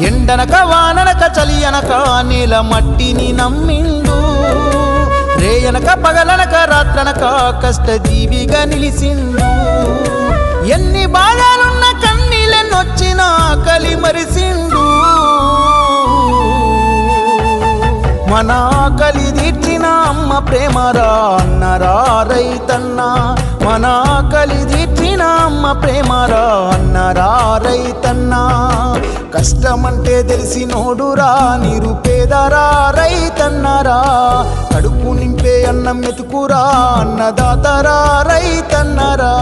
ఎండనక వాననక చలి అనక నేల మట్టిని నమ్మిండు, రేయనక పగలనక రాత్రనక కష్టజీవిగా నిలిసిండు. ఎన్ని బాధలున్న కన్నీళ్ళెన్నొచ్చినా ఆకలి మరిసిండు, మన ఆకలి తీర్చిన అమ్మ ప్రేమరా అన్నరా రైతన్నా, మన ఆకలి తీర్చిన అమ్మ ప్రేమరా అన్నరా రైతన్నా. కష్టమంటే తెలిసినోడురా నిరుపేదరా రైతన్నరా, కడుపు నింపే అన్నం మెతుకురా అన్నదాతరా రైతన్నరా.